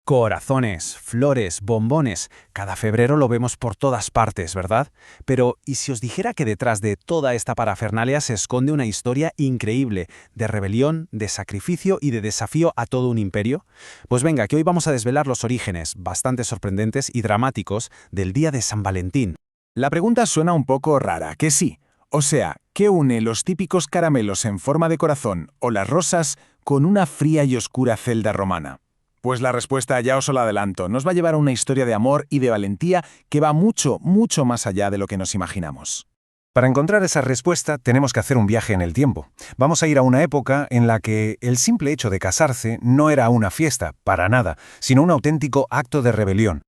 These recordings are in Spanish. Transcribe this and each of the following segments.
Corazones, flores, bombones. Cada febrero lo vemos por todas partes, ¿verdad? Pero, ¿y si os dijera que detrás de toda esta parafernalia se esconde una historia increíble de rebelión, de sacrificio y de desafío a todo un imperio? Pues venga, que hoy vamos a desvelar los orígenes, bastante sorprendentes y dramáticos, del día de San Valentín. La pregunta suena un poco rara, que sí. O sea, ¿qué une los típicos caramelos en forma de corazón o las rosas con una fría y oscura celda romana? Pues la respuesta ya os la adelanto, nos va a llevar a una historia de amor y de valentía que va mucho, mucho más allá de lo que nos imaginamos. Para encontrar esa respuesta tenemos que hacer un viaje en el tiempo. Vamos a ir a una época en la que el simple hecho de casarse no era una fiesta, para nada, sino un auténtico acto de rebelión.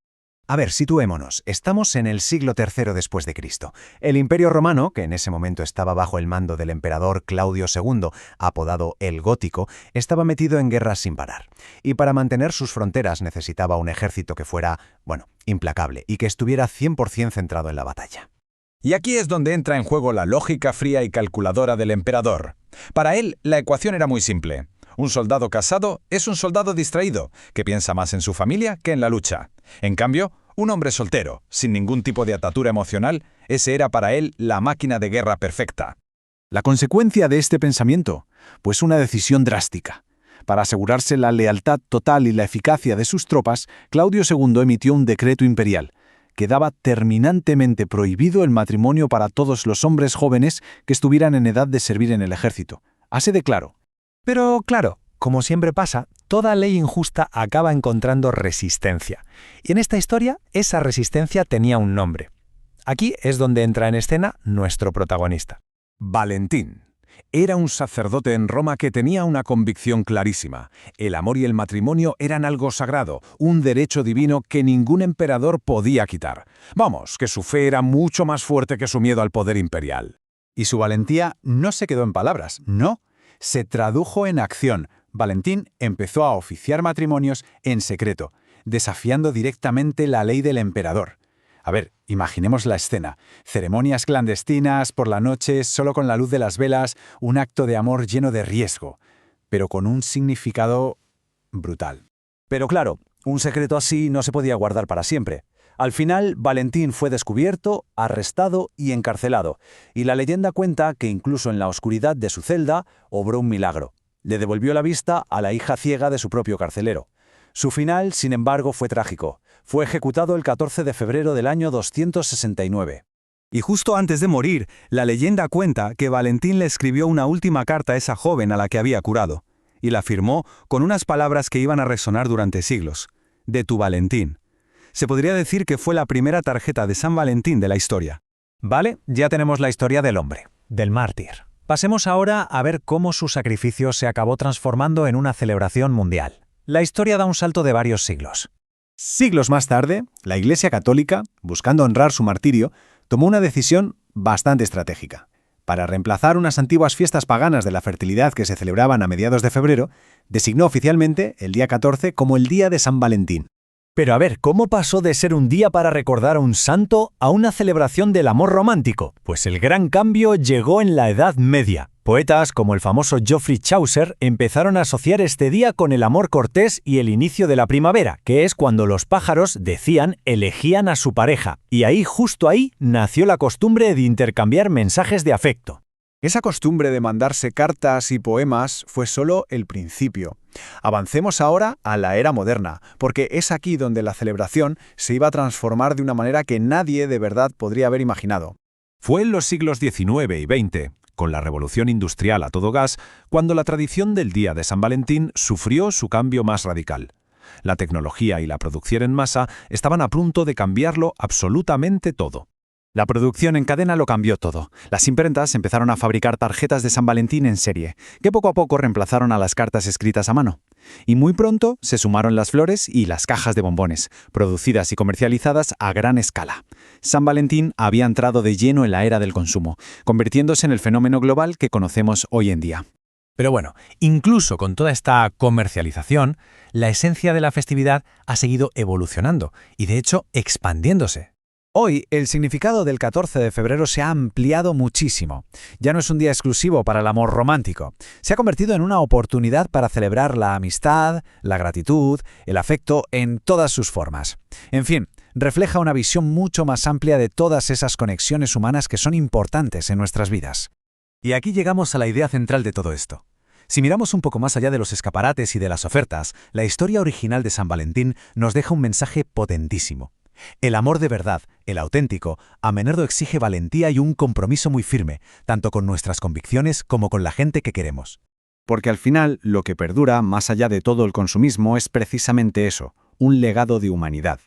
A ver, situémonos. Estamos en el siglo III después de Cristo. El Imperio Romano, que en ese momento estaba bajo el mando del emperador Claudio II, apodado el Gótico, estaba metido en guerras sin parar. Y para mantener sus fronteras necesitaba un ejército que fuera, implacable y que estuviera 100% centrado en la batalla. Y aquí es donde entra en juego la lógica fría y calculadora del emperador. Para él, la ecuación era muy simple. Un soldado casado es un soldado distraído, que piensa más en su familia que en la lucha. En cambio, un hombre soltero, sin ningún tipo de atadura emocional, ese era para él la máquina de guerra perfecta. La consecuencia de este pensamiento, pues una decisión drástica. Para asegurarse la lealtad total y la eficacia de sus tropas, Claudio II emitió un decreto imperial que daba terminantemente prohibido el matrimonio para todos los hombres jóvenes que estuvieran en edad de servir en el ejército. Así de claro. Pero claro, como siempre pasa, toda ley injusta acaba encontrando resistencia. Y en esta historia, esa resistencia tenía un nombre. Aquí es donde entra en escena nuestro protagonista. Valentín. Era un sacerdote en Roma que tenía una convicción clarísima. El amor y el matrimonio eran algo sagrado, un derecho divino que ningún emperador podía quitar. Vamos, que su fe era mucho más fuerte que su miedo al poder imperial. Y su valentía no se quedó en palabras, no. Se tradujo en acción. Valentín empezó a oficiar matrimonios en secreto, desafiando directamente la ley del emperador. A ver, imaginemos la escena. Ceremonias clandestinas, por la noche, solo con la luz de las velas, un acto de amor lleno de riesgo, pero con un significado brutal. Pero claro, un secreto así no se podía guardar para siempre. Al final, Valentín fue descubierto, arrestado y encarcelado, y la leyenda cuenta que incluso en la oscuridad de su celda obró un milagro. Le devolvió la vista a la hija ciega de su propio carcelero. Su final, sin embargo, fue trágico. Fue ejecutado el 14 de febrero del año 269. Y justo antes de morir, la leyenda cuenta que Valentín le escribió una última carta a esa joven a la que había curado, y la firmó con unas palabras que iban a resonar durante siglos. De tu Valentín. Se podría decir que fue la primera tarjeta de San Valentín de la historia. Vale, ya tenemos la historia del hombre, del mártir. Pasemos ahora a ver cómo su sacrificio se acabó transformando en una celebración mundial. La historia da un salto de varios siglos. Siglos más tarde, la Iglesia Católica, buscando honrar su martirio, tomó una decisión bastante estratégica. Para reemplazar unas antiguas fiestas paganas de la fertilidad que se celebraban a mediados de febrero, designó oficialmente el día 14 como el Día de San Valentín. Pero a ver, ¿cómo pasó de ser un día para recordar a un santo a una celebración del amor romántico? Pues el gran cambio llegó en la Edad Media. Poetas como el famoso Geoffrey Chaucer empezaron a asociar este día con el amor cortés y el inicio de la primavera, que es cuando los pájaros, decían, elegían a su pareja. Y ahí, justo ahí, nació la costumbre de intercambiar mensajes de afecto. Esa costumbre de mandarse cartas y poemas fue solo el principio. Avancemos ahora a la era moderna, porque es aquí donde la celebración se iba a transformar de una manera que nadie de verdad podría haber imaginado. Fue en los siglos XIX y XX, con la revolución industrial a todo gas, cuando la tradición del Día de San Valentín sufrió su cambio más radical. La tecnología y la producción en masa estaban a punto de cambiarlo absolutamente todo. La producción en cadena lo cambió todo. Las imprentas empezaron a fabricar tarjetas de San Valentín en serie, que poco a poco reemplazaron a las cartas escritas a mano. Y muy pronto se sumaron las flores y las cajas de bombones, producidas y comercializadas a gran escala. San Valentín había entrado de lleno en la era del consumo, convirtiéndose en el fenómeno global que conocemos hoy en día. Pero bueno, incluso con toda esta comercialización, la esencia de la festividad ha seguido evolucionando y de hecho expandiéndose. Hoy, el significado del 14 de febrero se ha ampliado muchísimo. Ya no es un día exclusivo para el amor romántico. Se ha convertido en una oportunidad para celebrar la amistad, la gratitud, el afecto en todas sus formas. En fin, refleja una visión mucho más amplia de todas esas conexiones humanas que son importantes en nuestras vidas. Y aquí llegamos a la idea central de todo esto. Si miramos un poco más allá de los escaparates y de las ofertas, la historia original de San Valentín nos deja un mensaje potentísimo. El amor de verdad, el auténtico, a menudo exige valentía y un compromiso muy firme, tanto con nuestras convicciones como con la gente que queremos. Porque al final, lo que perdura, más allá de todo el consumismo, es precisamente eso, un legado de humanidad.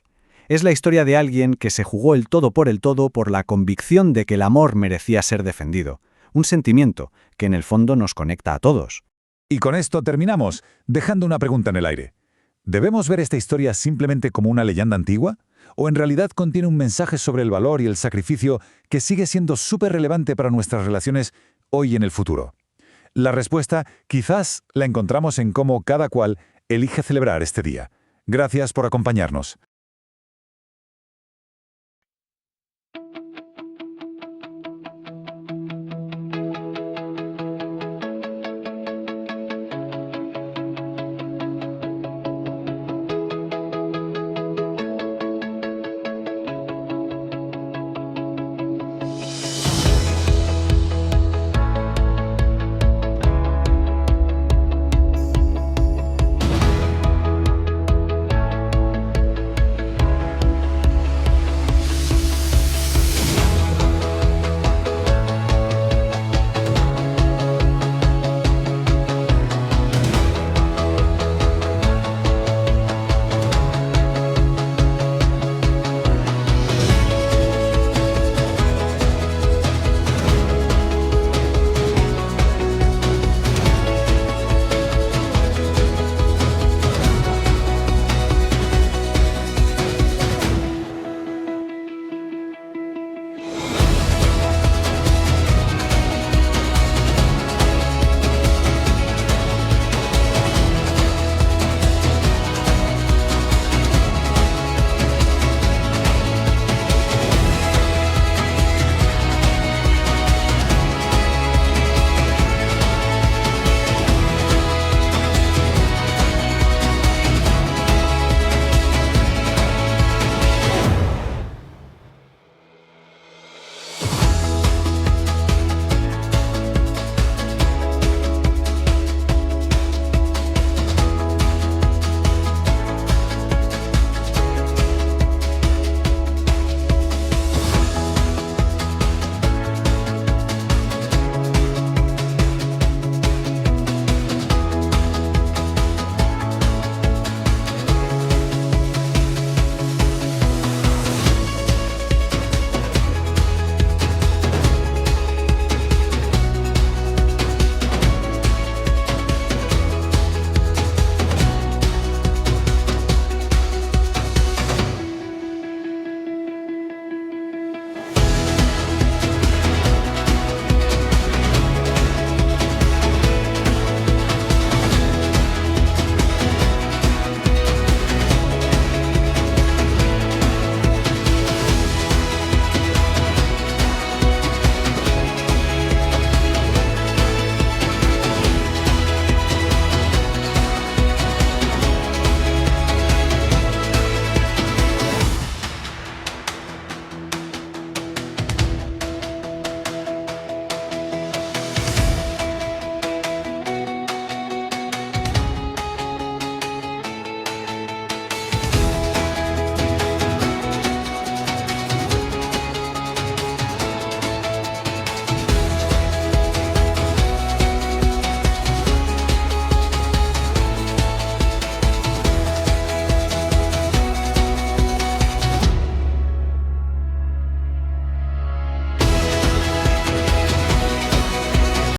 Es la historia de alguien que se jugó el todo por la convicción de que el amor merecía ser defendido. Un sentimiento que en el fondo nos conecta a todos. Y con esto terminamos, dejando una pregunta en el aire. ¿Debemos ver esta historia simplemente como una leyenda antigua? ¿O en realidad contiene un mensaje sobre el valor y el sacrificio que sigue siendo súper relevante para nuestras relaciones hoy y en el futuro? La respuesta quizás la encontramos en cómo cada cual elige celebrar este día. Gracias por acompañarnos.